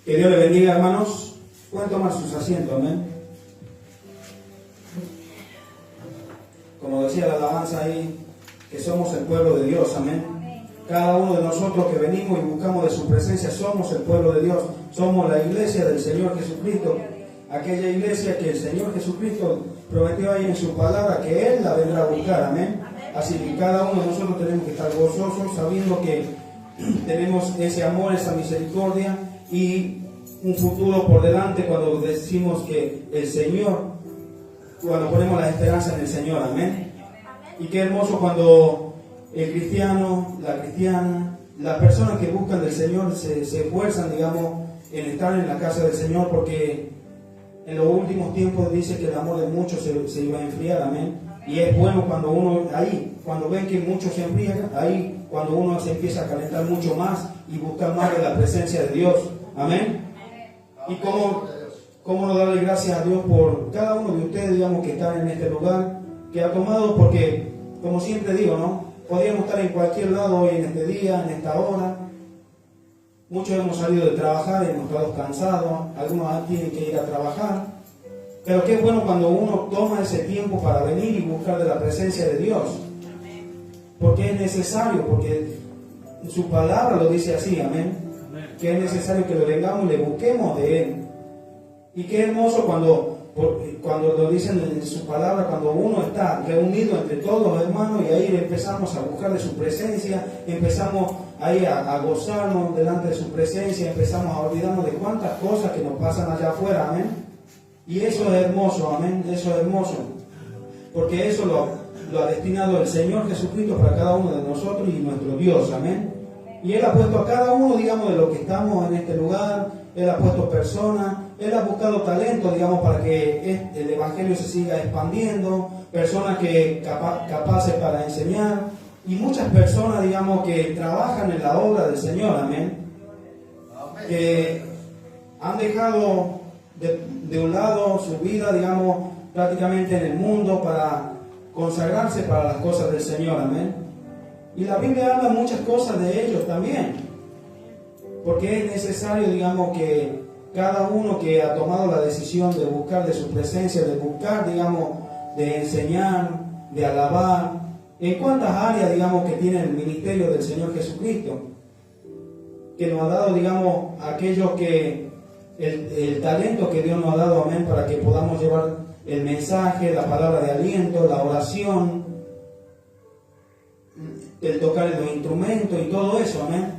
Que Dios le bendiga, hermanos. Pueden tomar sus asientos, amén. Como decía la alabanza ahí, que somos el pueblo de Dios, amén. Cada uno de nosotros que venimos y buscamos de su presencia somos el pueblo de Dios. Somos la iglesia del Señor Jesucristo. Aquella iglesia que el Señor Jesucristo prometió ahí en su palabra que Él la vendrá a buscar, amén. Así que cada uno de nosotros tenemos que estar gozosos sabiendo que tenemos ese amor, esa misericordia y un futuro por delante cuando decimos que el Señor, cuando ponemos la esperanza en el Señor, amén. Y qué hermoso cuando el cristiano, la cristiana, las personas que buscan del Señor se esfuerzan, digamos, en estar en la casa del Señor, porque en los últimos tiempos dice que el amor de muchos se iba a enfriar, amén. Y es bueno cuando uno, ahí, cuando ven que muchos se enfrían, ahí cuando uno se empieza a calentar mucho más y buscar más de la presencia de Dios, amén. Y cómo no darle gracias a Dios por cada uno de ustedes, digamos, que están en este lugar, que ha tomado, porque, como siempre digo, ¿no? Podríamos estar en cualquier lado hoy en este día, en esta hora. Muchos hemos salido de trabajar, hemos estado cansados, algunos tienen que ir a trabajar. Pero qué bueno cuando uno toma ese tiempo para venir y buscar de la presencia de Dios. Porque es necesario, porque su palabra lo dice así, amén. Que es necesario que lo vengamos y le busquemos de Él. Y qué hermoso cuando lo dicen en su palabra, cuando uno está reunido entre todos los hermanos y ahí empezamos a buscar de su presencia, empezamos ahí a gozarnos delante de su presencia, empezamos a olvidarnos de cuántas cosas que nos pasan allá afuera, amén. Y eso es hermoso, amén, eso es hermoso, porque eso lo ha destinado el Señor Jesucristo para cada uno de nosotros y nuestro Dios, amén. Y Él ha puesto a cada uno, digamos, de los que estamos en este lugar, Él ha puesto personas, Él ha buscado talento, digamos, para que el Evangelio se siga expandiendo, personas que capaces para enseñar, y muchas personas, digamos, que trabajan en la obra del Señor, amén, que han dejado de un lado su vida, digamos, prácticamente en el mundo para consagrarse para las cosas del Señor, amén. Y la Biblia habla muchas cosas de ellos también, porque es necesario, digamos, que cada uno que ha tomado la decisión de buscar de su presencia, de buscar, digamos, de enseñar, de alabar, en cuántas áreas, digamos, que tiene el ministerio del Señor Jesucristo, que nos ha dado, digamos, aquellos que el talento que Dios nos ha dado, amén, para que podamos llevar el mensaje, la palabra de aliento, la oración, el tocar los instrumentos y todo eso, amén.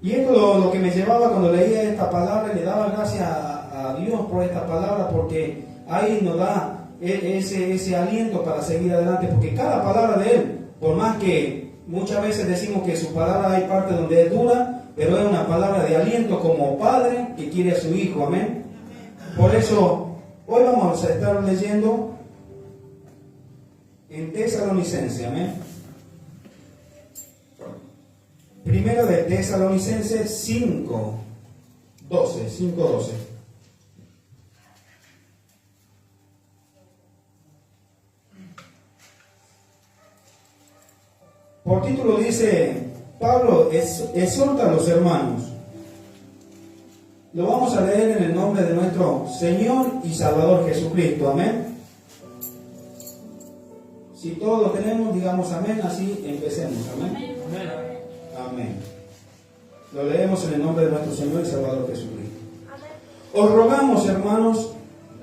Y esto lo que me llevaba cuando leía esta palabra, le daba gracias a Dios por esta palabra, porque ahí nos da ese aliento para seguir adelante, porque cada palabra de Él, por más que muchas veces decimos que su palabra hay parte donde es dura, pero es una palabra de aliento como padre que quiere a su hijo, amén. Por eso, hoy vamos a estar leyendo en Tesalonicenses, amén. Primero de Tesalonicenses 5:12. Por título dice, Pablo exhorta a los hermanos. Lo vamos a leer en el nombre de nuestro Señor y Salvador Jesucristo, amén. Si todos lo tenemos, digamos amén, así empecemos, amén. Amén. Lo leemos en el nombre de nuestro Señor y Salvador Jesucristo. Os rogamos, hermanos,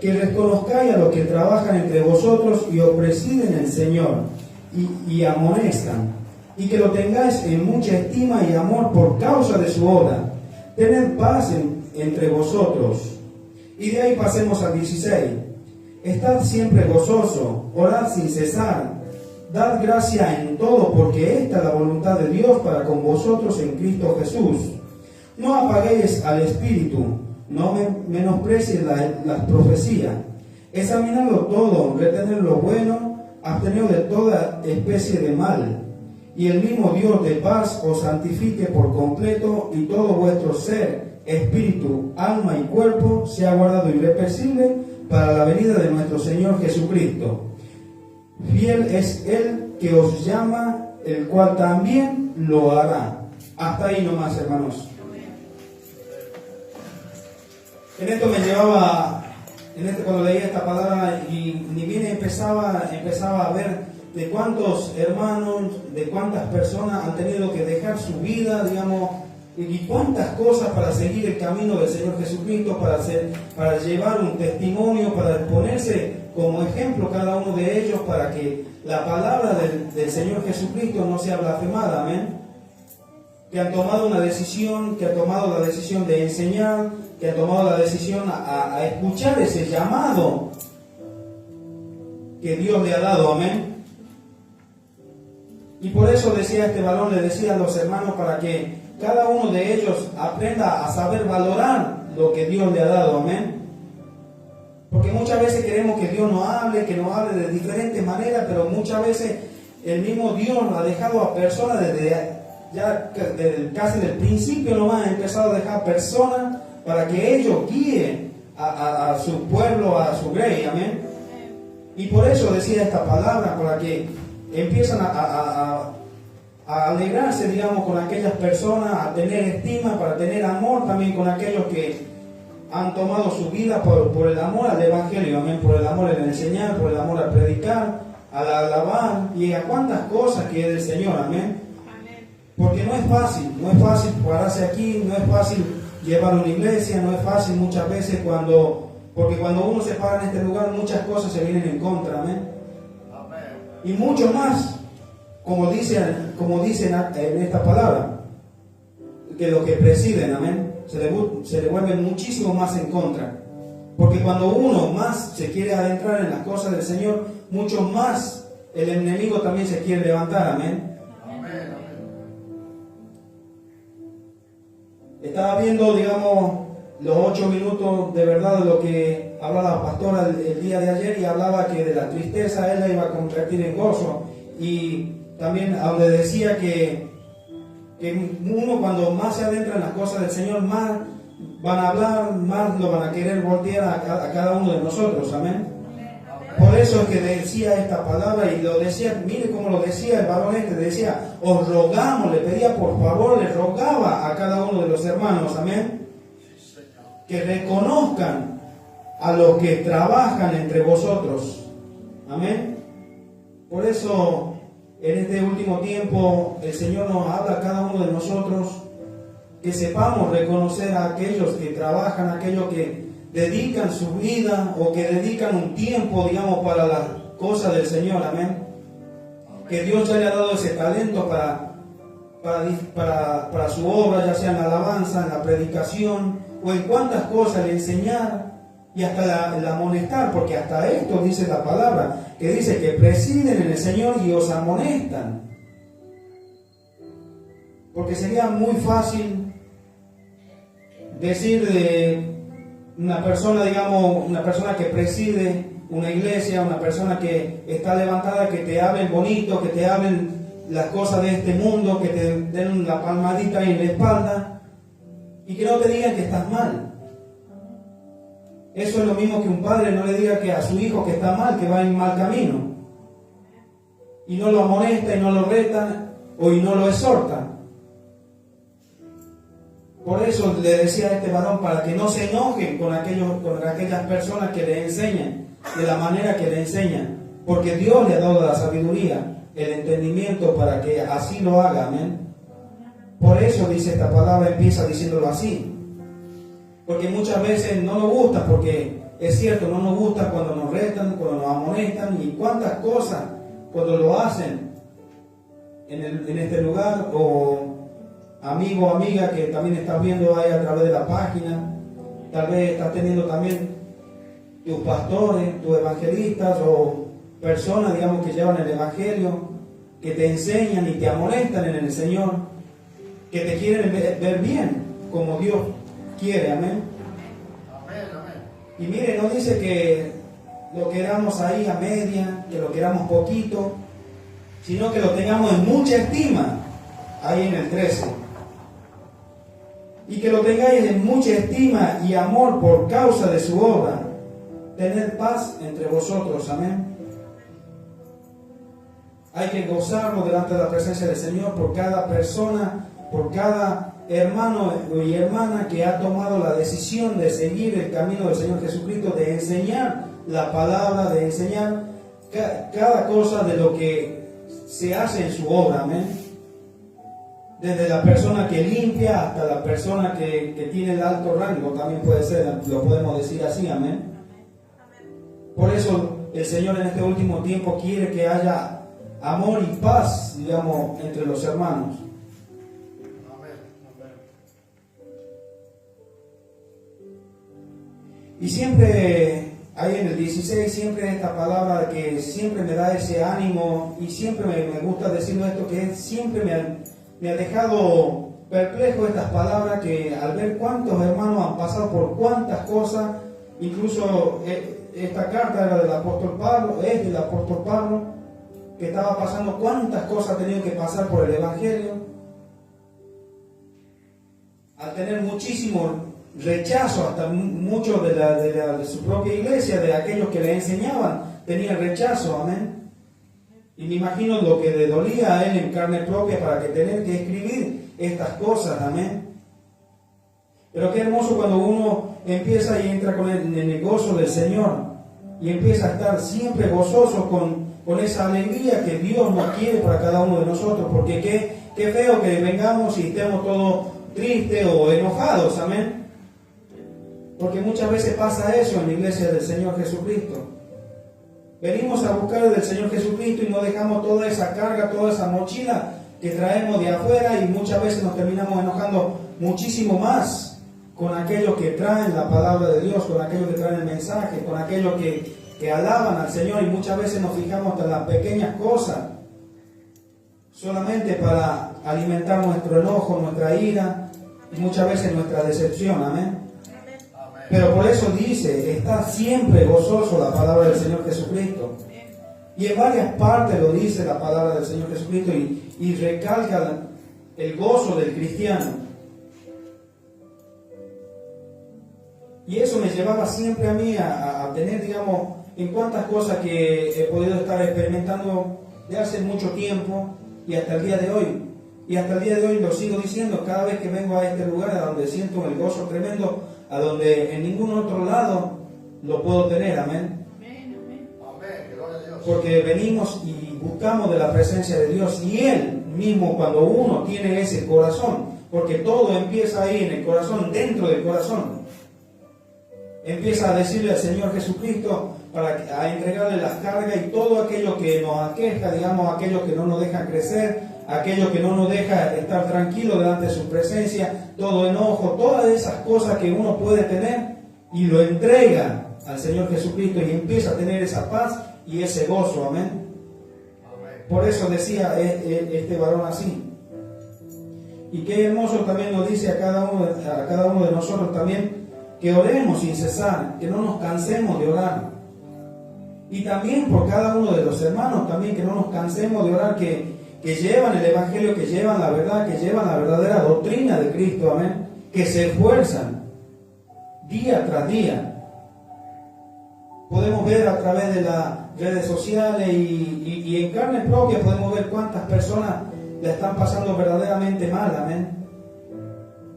que reconozcáis a los que trabajan entre vosotros y os presiden el Señor y amonestan, y que lo tengáis en mucha estima y amor por causa de su obra. Tened paz entre vosotros. Y de ahí pasemos al 16. Estad siempre gozoso, orad sin cesar, dad gracia en todo, porque esta es la voluntad de Dios para con vosotros en Cristo Jesús. No apaguéis al Espíritu, no menosprecies las profecías. Examinadlo todo, retened lo bueno, absteneos de toda especie de mal. Y el mismo Dios de paz os santifique por completo, y todo vuestro ser, espíritu, alma y cuerpo sea guardado irreprensible para la venida de nuestro Señor Jesucristo. Fiel es Él que os llama, el cual también lo hará. Hasta ahí nomás, hermanos. En esto me llevaba, cuando leía esta palabra y ni bien empezaba a ver de cuántos hermanos, de cuántas personas han tenido que dejar su vida, digamos, y cuántas cosas para seguir el camino del Señor Jesucristo, para llevar un testimonio, para ponerse como ejemplo cada uno de ellos, para que la palabra del Señor Jesucristo no sea blasfemada, amén. Que han tomado una decisión, que han tomado la decisión de enseñar, que han tomado la decisión a escuchar ese llamado que Dios le ha dado, amén. Y por eso decía este varón, le decía a los hermanos, para que cada uno de ellos aprenda a saber valorar lo que Dios le ha dado, amén. Porque muchas veces queremos que Dios nos hable, que nos hable de diferentes maneras, pero muchas veces el mismo Dios ha dejado a personas casi del principio nomás, ha empezado a dejar personas para que ellos guíen a su pueblo, a su grey, amén. Y por eso decía esta palabra, para que empiezan a alegrarse, digamos, con aquellas personas, a tener estima, para tener amor también con aquellos que han tomado su vida por el amor al Evangelio, amén, por el amor al enseñar, por el amor al predicar, al alabar y a cuantas cosas que es del Señor, amén. Porque no es fácil pararse aquí, no es fácil llevar una iglesia, no es fácil muchas veces porque cuando uno se para en este lugar muchas cosas se vienen en contra, amén. Y mucho más, como dicen en esta palabra, que los que presiden, amén, se le vuelven muchísimo más en contra. Porque cuando uno más se quiere adentrar en las cosas del Señor, mucho más el enemigo también se quiere levantar, amén. Estaba viendo, digamos, los 8 minutos de verdad de lo que hablaba la pastora el día de ayer, y hablaba que de la tristeza él la iba a convertir en gozo, y también donde decía que uno cuando más se adentra en las cosas del Señor, más van a hablar, más lo van a querer voltear a cada uno de nosotros, amén. Por eso es que decía esta palabra, y lo decía, mire cómo lo decía el varón decía, os rogamos, le pedía por favor, le rogaba a cada uno de los hermanos, amén, que reconozcan a los que trabajan entre vosotros, amén. Por eso, en este último tiempo, el Señor nos habla a cada uno de nosotros, que sepamos reconocer a aquellos que trabajan, a aquellos que dedican su vida o que dedican un tiempo, digamos, para las cosas del Señor, amén. Que Dios ya le ha dado ese talento para su obra, ya sea en la alabanza, en la predicación o en cuantas cosas, el enseñar y hasta el amonestar, porque hasta esto dice la palabra, que dice que presiden en el Señor y os amonestan. Porque sería muy fácil decir de una persona, digamos, una persona que preside una iglesia, una persona que está levantada, que te hablen bonito, que te hablen las cosas de este mundo, que te den la palmadita ahí en la espalda y que no te digan que estás mal. Eso es lo mismo que un padre no le diga que a su hijo que está mal, que va en mal camino, y no lo amonesta y no lo reta y no lo exhorta. Por eso le decía a este varón, para que no se enojen con aquellas personas que le enseñan de la manera que le enseñan, porque Dios le ha dado la sabiduría, el entendimiento para que así lo haga, amén. Por eso dice esta palabra, empieza diciéndolo así, porque muchas veces no nos gusta, porque es cierto, no nos gusta cuando nos retan, cuando nos amonestan, y cuántas cosas cuando lo hacen en este lugar, o amigo o amiga que también estás viendo ahí a través de la página, tal vez estás teniendo también tus pastores, tus evangelistas o personas, digamos, que llevan el evangelio, que te enseñan y te amonestan en el Señor, que te quieren ver bien como Dios quiere, amén. Y mire, no dice que lo queramos ahí a media, que lo queramos poquito, sino que lo tengamos en mucha estima, ahí en el 13. Y que lo tengáis en mucha estima y amor por causa de su obra. Tened paz entre vosotros, amén. Hay que gozarnos delante de la presencia del Señor por cada persona por cada hermano y hermana que ha tomado la decisión de seguir el camino del Señor Jesucristo, de enseñar la palabra, de enseñar cada cosa de lo que se hace en su obra, amén. Desde la persona que limpia hasta la persona que tiene el alto rango, también puede ser, lo podemos decir así, amén. Por eso el Señor en este último tiempo quiere que haya amor y paz, digamos, entre los hermanos. Y siempre, ahí en el 16, siempre esta palabra que siempre me da ese ánimo, y siempre me gusta decirlo esto, que siempre me ha dejado perplejo estas palabras, que al ver cuántos hermanos han pasado por cuántas cosas, incluso esta carta era del apóstol Pablo, es del apóstol Pablo, que estaba pasando cuántas cosas ha tenido que pasar por el Evangelio, al tener muchísimo rechazo, hasta muchos de su propia iglesia, de aquellos que le enseñaban, tenían rechazo, amén. Y me imagino lo que le dolía a él en carne propia para que tener que escribir estas cosas, amén. Pero qué hermoso cuando uno empieza y entra en el gozo del Señor, y empieza a estar siempre gozoso con esa alegría que Dios nos quiere para cada uno de nosotros, porque qué feo que vengamos y estemos todos tristes o enojados, amén. Porque muchas veces pasa eso en la iglesia del Señor Jesucristo. Venimos a buscar del Señor Jesucristo y no dejamos toda esa carga, toda esa mochila que traemos de afuera, y muchas veces nos terminamos enojando muchísimo más con aquellos que traen la palabra de Dios, con aquellos que traen el mensaje, con aquellos que alaban al Señor, y muchas veces nos fijamos hasta en las pequeñas cosas, solamente para alimentar nuestro enojo, nuestra ira y muchas veces nuestra decepción, amén. Pero por eso dice, está siempre gozoso la palabra del Señor Jesucristo. Y en varias partes lo dice la palabra del Señor Jesucristo, y recalca el gozo del cristiano. Y eso me llevaba siempre a mí a tener, digamos, en cuantas cosas que he podido estar experimentando de hace mucho tiempo y hasta el día de hoy. Y hasta el día de hoy lo sigo diciendo, cada vez que vengo a este lugar a donde siento el gozo tremendo, a donde en ningún otro lado lo puedo tener, amén. Porque venimos y buscamos de la presencia de Dios, y Él mismo, cuando uno tiene ese corazón, porque todo empieza ahí en el corazón, dentro del corazón, empieza a decirle al Señor Jesucristo, a entregarle las cargas y todo aquello que nos aqueja, digamos, aquello que no nos deja crecer, aquello que no nos deja estar tranquilo delante de su presencia, todo enojo, todas esas cosas que uno puede tener, y lo entrega al Señor Jesucristo y empieza a tener esa paz y ese gozo, amén. Por eso decía este varón así. Y qué hermoso también nos dice a cada uno de nosotros también, que oremos sin cesar, que no nos cansemos de orar. Y también por cada uno de los hermanos también, que no nos cansemos de orar, que llevan el Evangelio, que llevan la verdad, que llevan la verdadera doctrina de Cristo, amén, que se esfuerzan día tras día. Podemos ver a través de las redes sociales y en carne propia podemos ver cuántas personas la están pasando verdaderamente mal, amén.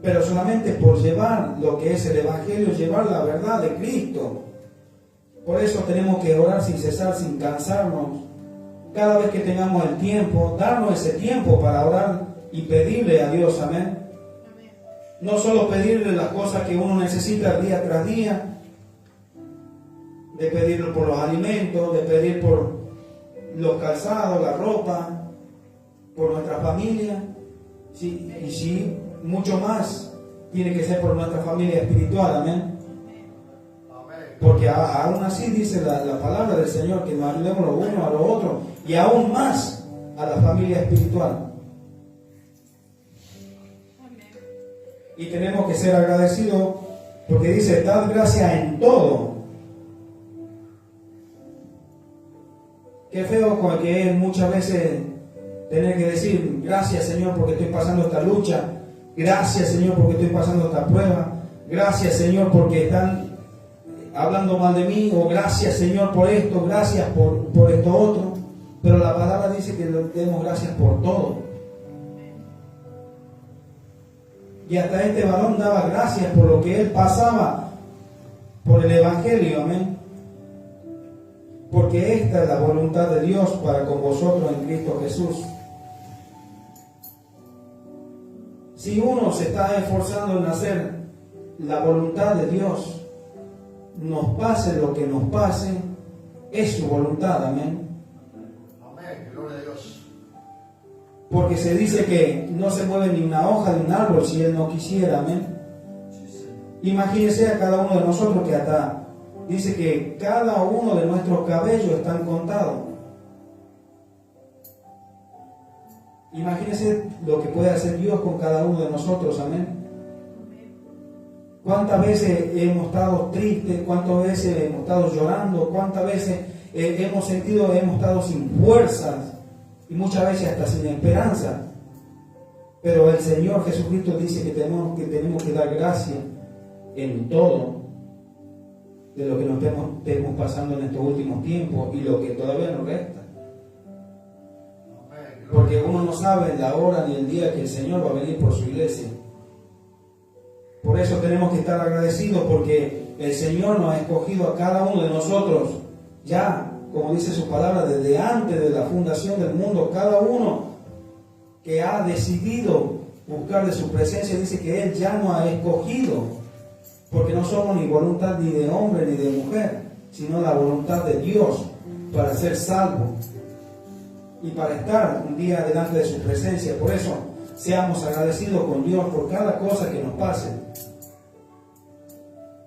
Pero solamente por llevar lo que es el Evangelio, llevar la verdad de Cristo. Por eso tenemos que orar sin cesar, sin cansarnos. Cada vez que tengamos el tiempo, darnos ese tiempo para orar y pedirle a Dios, amén. No solo pedirle las cosas que uno necesita día tras día, de pedirlo por los alimentos, de pedir por los calzados, la ropa, por nuestra familia, sí, y sí, mucho más tiene que ser por nuestra familia espiritual, amén. Porque aún así dice la palabra del Señor, que nos ayudemos los unos a los otros, y aún más a la familia espiritual. Y tenemos que ser agradecidos, porque dice, dad gracias en todo. Qué feo con que es muchas veces tener que decir, gracias Señor porque estoy pasando esta lucha, gracias Señor porque estoy pasando esta prueba, gracias Señor porque están hablando mal de mí, o gracias Señor por esto, gracias por esto otro. Pero la palabra dice que le demos gracias por todo. Y hasta este varón daba gracias por lo que él pasaba por el Evangelio, amén. Porque esta es la voluntad de Dios para con vosotros en Cristo Jesús. Si uno se está esforzando en hacer la voluntad de Dios, nos pase lo que nos pase, es su voluntad, amén. Amén, gloria a Dios. Porque se dice que no se mueve ni una hoja de un árbol si Él no quisiera, amén. Imagínese a cada uno de nosotros que hasta dice que cada uno de nuestros cabellos están contados. Imagínese lo que puede hacer Dios con cada uno de nosotros, amén. ¿Cuántas veces hemos estado tristes? ¿Cuántas veces hemos estado llorando? ¿Cuántas veces hemos estado sin fuerzas? Y muchas veces hasta sin esperanza. Pero el Señor Jesucristo dice que tenemos que dar gracias en todo de lo que nos estemos pasando en estos últimos tiempos y lo que todavía nos resta. Porque uno no sabe la hora ni el día que el Señor va a venir por su iglesia. Por eso tenemos que estar agradecidos, porque el Señor nos ha escogido a cada uno de nosotros, ya, como dice su palabra, desde antes de la fundación del mundo. Cada uno que ha decidido buscar de su presencia, dice que Él ya nos ha escogido, porque no somos ni voluntad ni de hombre ni de mujer, sino la voluntad de Dios para ser salvos y para estar un día delante de su presencia. Por eso, seamos agradecidos con Dios por cada cosa que nos pase.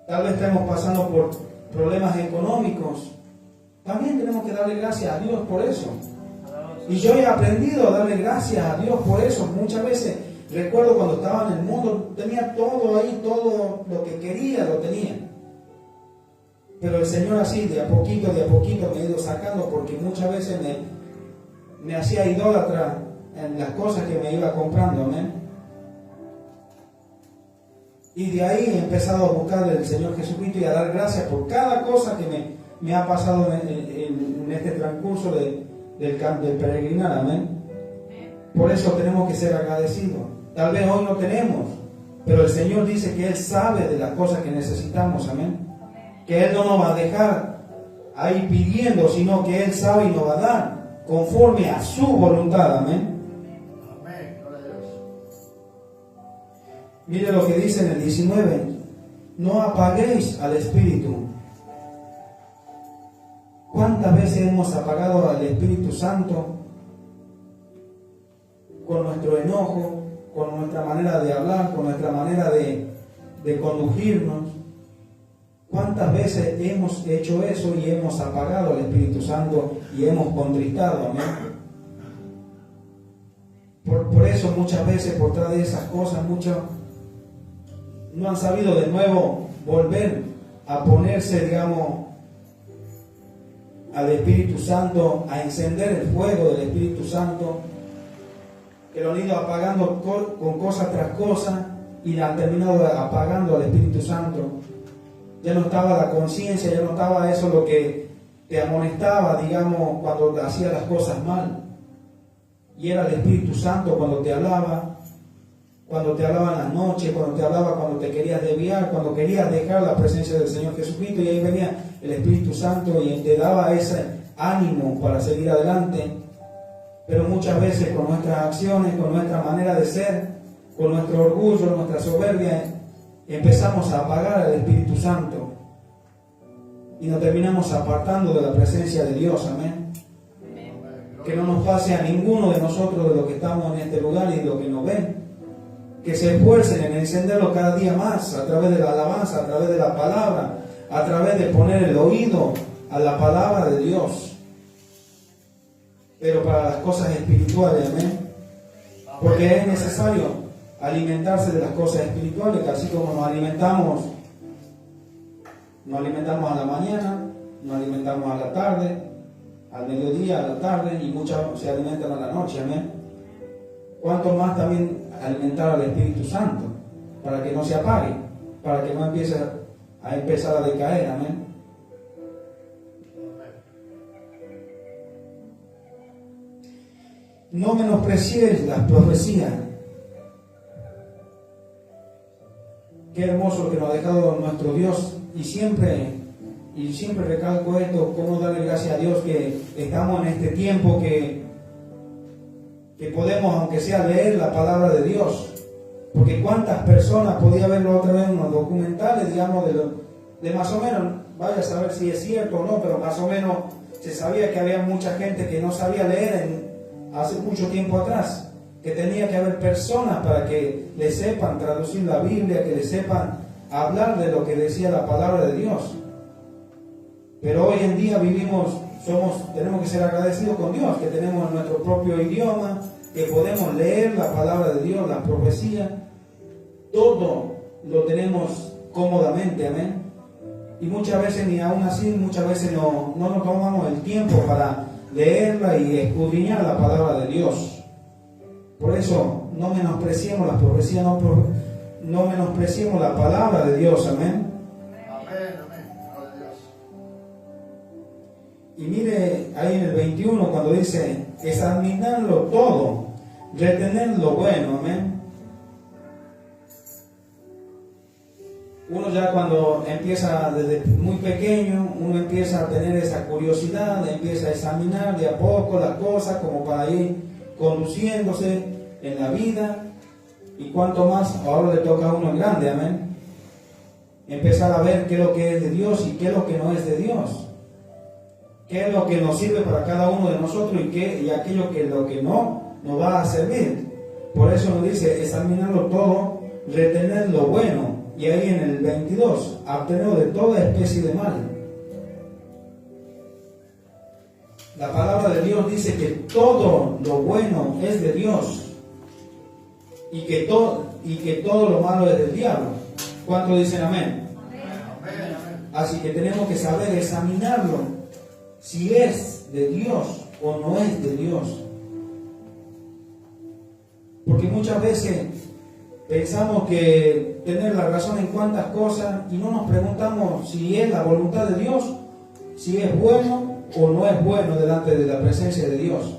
Tal vez estemos pasando por problemas económicos. También tenemos que darle gracias a Dios por eso. Y yo he aprendido a darle gracias a Dios por eso. Muchas veces, recuerdo cuando estaba en el mundo, tenía todo ahí, todo lo que quería lo tenía. Pero el Señor así, de a poquito me ha ido sacando, porque muchas veces me hacía idólatra en las cosas que me iba comprando, amén. Y de ahí he empezado a buscar del Señor Jesucristo y a dar gracias por cada cosa que me ha pasado en este transcurso del peregrinar, amén. Por eso tenemos que ser agradecidos. Tal vez hoy no tenemos, pero el Señor dice que Él sabe de las cosas que necesitamos, amén. Que Él no nos va a dejar ahí pidiendo, sino que Él sabe y nos va a dar conforme a su voluntad, amén. Mire lo que dice en el 19: no apaguéis al Espíritu. ¿Cuántas veces hemos apagado al Espíritu Santo con nuestro enojo, con nuestra manera de hablar, con nuestra manera de conducirnos? ¿Cuántas veces hemos hecho eso y hemos apagado al Espíritu Santo y hemos contristado? Amén. Por eso muchas veces, por detrás de esas cosas, muchos no han sabido de nuevo volver a ponerse, digamos, al Espíritu Santo, a encender el fuego del Espíritu Santo, que lo han ido apagando con cosa tras cosa y la han terminado apagando al Espíritu Santo. Ya no estaba la conciencia, ya no estaba eso lo que te amonestaba, digamos, cuando hacías las cosas mal. Y era el Espíritu Santo cuando te hablaba en la noche, cuando te hablaba cuando te querías desviar, cuando querías dejar la presencia del Señor Jesucristo, y ahí venía el Espíritu Santo y te daba ese ánimo para seguir adelante. Pero muchas veces con nuestras acciones, con nuestra manera de ser, con nuestro orgullo, nuestra soberbia, empezamos a apagar al Espíritu Santo y nos terminamos apartando de la presencia de Dios, amén. Que no nos pase a ninguno de nosotros de los que estamos en este lugar y de los que nos ven, que se esfuercen en encenderlo cada día más a través de la alabanza, a través de la palabra, a través de poner el oído a la palabra de Dios, pero para las cosas espirituales, amén. Porque es necesario alimentarse de las cosas espirituales, que así como nos alimentamos a la mañana, nos alimentamos a la tarde, al mediodía, a la tarde, y muchos se alimentan a la noche, amén. ¿Cuánto más también alimentar al Espíritu Santo para que no se apague, para que no empiece a empezar a decaer, amén? No menospreciéis las profecías. Qué hermoso lo que nos ha dejado nuestro Dios. Y siempre recalco esto, cómo darle gracias a Dios que estamos en este tiempo que podemos, aunque sea, leer la palabra de Dios. Porque cuántas personas, podía verlo otra vez en los documentales, digamos, de más o menos, vaya a saber si es cierto o no, pero más o menos se sabía que había mucha gente que no sabía leer hace mucho tiempo atrás, que tenía que haber personas para que le sepan traducir la Biblia, que le sepan hablar de lo que decía la palabra de Dios. Pero hoy en día tenemos que ser agradecidos con Dios, que tenemos nuestro propio idioma, que podemos leer la palabra de Dios, la profecía, todo lo tenemos cómodamente, amén. Y muchas veces, ni aún así, muchas veces no nos tomamos el tiempo para leerla y escudriñar la palabra de Dios. Por eso, no menospreciemos las profecías, no menospreciemos la palabra de Dios, amén. Y mire ahí en el 21 cuando dice, examinarlo todo, retener lo bueno, amén. Uno ya cuando empieza desde muy pequeño, uno empieza a tener esa curiosidad, empieza a examinar de a poco las cosas como para ir conduciéndose en la vida. Y cuanto más ahora le toca a uno en grande, amén. Empezar a ver qué es lo que es de Dios y qué es lo que no es de Dios. Qué es lo que nos sirve para cada uno de nosotros y aquello que lo que no nos va a servir. Por eso nos dice examinarlo todo, retener lo bueno. Y ahí en el 22, absteneos de toda especie de mal. La palabra de Dios dice que todo lo bueno es de Dios y que todo lo malo es del diablo. ¿Cuántos dicen amén? Amén. Así que tenemos que saber examinarlo, si es de Dios o no es de Dios. Porque muchas veces pensamos que tener la razón en cuantas cosas y no nos preguntamos si es la voluntad de Dios, si es bueno o no es bueno delante de la presencia de Dios.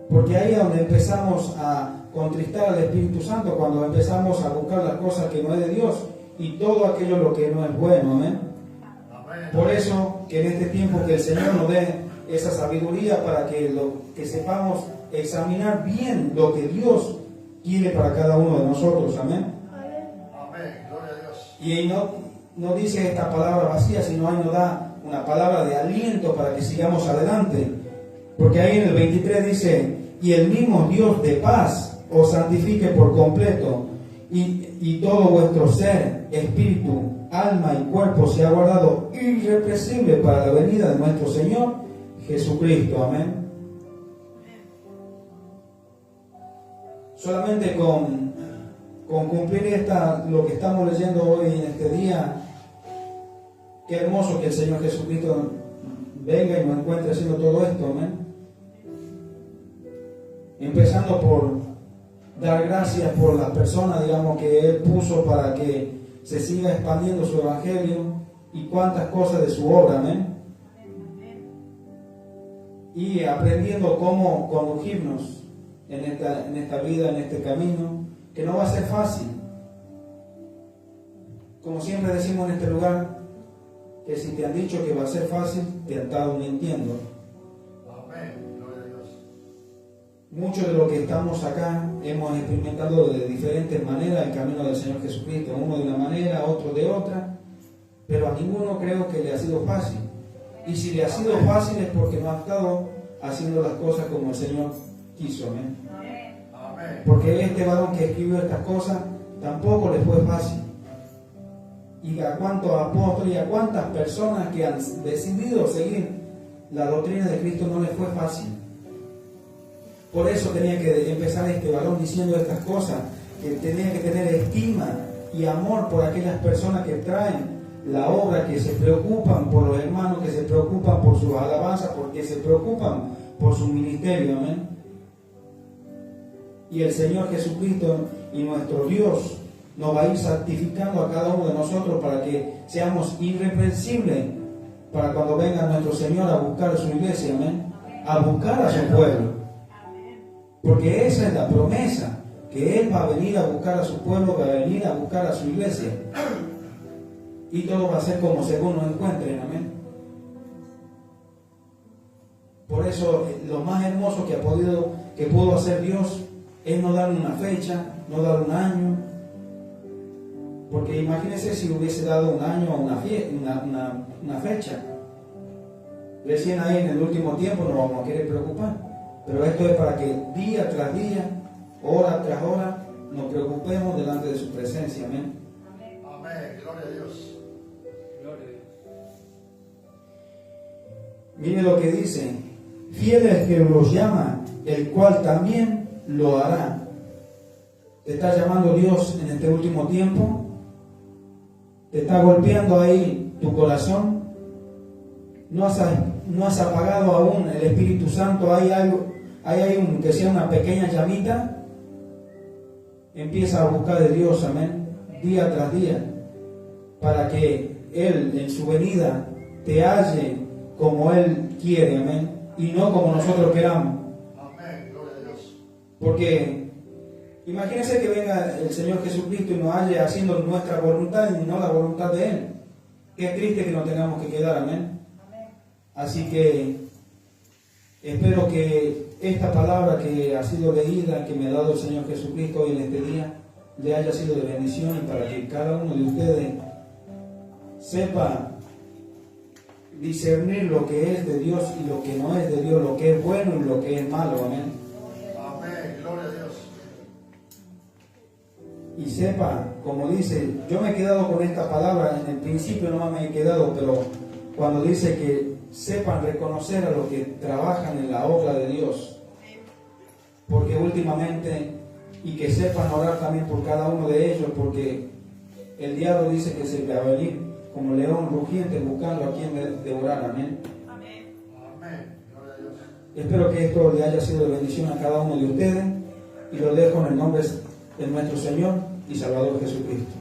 Porque ahí es donde empezamos a contristar al Espíritu Santo, cuando empezamos a buscar las cosas que no es de Dios y todo aquello lo que no es bueno, amén. Por eso que en este tiempo que el Señor nos dé esa sabiduría para que sepamos examinar bien lo que Dios quiere para cada uno de nosotros, amén. Amén, gloria a Dios. Y ahí no dice esta palabra vacía, sino ahí nos da una palabra de aliento para que sigamos adelante. Porque ahí en el 23 dice, y el mismo Dios de paz os santifique por completo, y todo vuestro ser, espíritu, alma y cuerpo sea guardado irrepresible para la venida de nuestro Señor Jesucristo, amén. Solamente con cumplir lo que estamos leyendo hoy en este día, qué hermoso que el Señor Jesucristo venga y nos encuentre haciendo todo esto, amén. Empezando por dar gracias por las personas, digamos, que Él puso para que se siga expandiendo su evangelio y cuántas cosas de su obra, amén. Y aprendiendo cómo conducirnos en esta vida, en este camino, que no va a ser fácil. Como siempre decimos en este lugar, que si te han dicho que va a ser fácil, te han estado mintiendo. Amén, gloria a Dios. Muchos de los que estamos acá hemos experimentado de diferentes maneras el camino del Señor Jesucristo, uno de una manera, otro de otra, pero a ninguno creo que le ha sido fácil. Y si le ha sido fácil es porque no ha estado haciendo las cosas como el Señor quiso, amén. Porque este varón que escribió estas cosas tampoco le fue fácil. Y a cuántos apóstoles y a cuántas personas que han decidido seguir la doctrina de Cristo no les fue fácil. Por eso tenía que empezar este varón diciendo estas cosas, que tenía que tener estima y amor por aquellas personas que traen la obra, que se preocupan por los hermanos, que se preocupan por sus alabanzas, porque se preocupan por su ministerio, amén. Y el Señor Jesucristo y nuestro Dios nos va a ir santificando a cada uno de nosotros para que seamos irreprensibles para cuando venga nuestro Señor a buscar a su iglesia, amén, a buscar a su pueblo. Porque esa es la promesa, que Él va a venir a buscar a su pueblo, va a venir a buscar a su iglesia. Y todo va a ser como según nos encuentren, amén. Por eso lo más hermoso que pudo hacer Dios es no dar una fecha, no dar un año. Porque imagínense si hubiese dado un año o una fecha. Recién ahí en el último tiempo nos vamos a querer preocupar. Pero esto es para que día tras día, hora tras hora, nos preocupemos delante de su presencia. Amén. Amén. Gloria a Dios. Gloria a Dios. Mire lo que dice: fiel es el que los llama, el cual también lo hará. ¿Te está llamando Dios en este último tiempo? ¿Te está golpeando ahí tu corazón? ¿No has apagado aún el Espíritu Santo? ¿Hay que sea una pequeña llamita? Empieza a buscar de Dios, amén, día tras día, para que Él en su venida te halle como Él quiere, amén, y no como nosotros queramos. Amén. Gloria a Dios. Porque imagínense que venga el Señor Jesucristo y nos halle haciendo nuestra voluntad y no la voluntad de Él. Qué triste que nos tengamos que quedar, amén. Así que espero que esta palabra que ha sido leída, que me ha dado el Señor Jesucristo hoy en este día, le haya sido de bendición, y para que cada uno de ustedes sepa discernir lo que es de Dios y lo que no es de Dios, lo que es bueno y lo que es malo, amén. Amén. Gloria a Dios. Y sepa, como dice, yo me he quedado con esta palabra, en el principio nomás me he quedado, pero cuando dice que sepan reconocer a los que trabajan en la obra de Dios, porque últimamente, y que sepan orar también por cada uno de ellos, porque el diablo dice que se va a venir como león rugiente buscando a quien devorar, amén. Amén. Gloria a Dios. Espero que esto le haya sido de bendición a cada uno de ustedes, y lo dejo en el nombre de nuestro Señor y Salvador Jesucristo.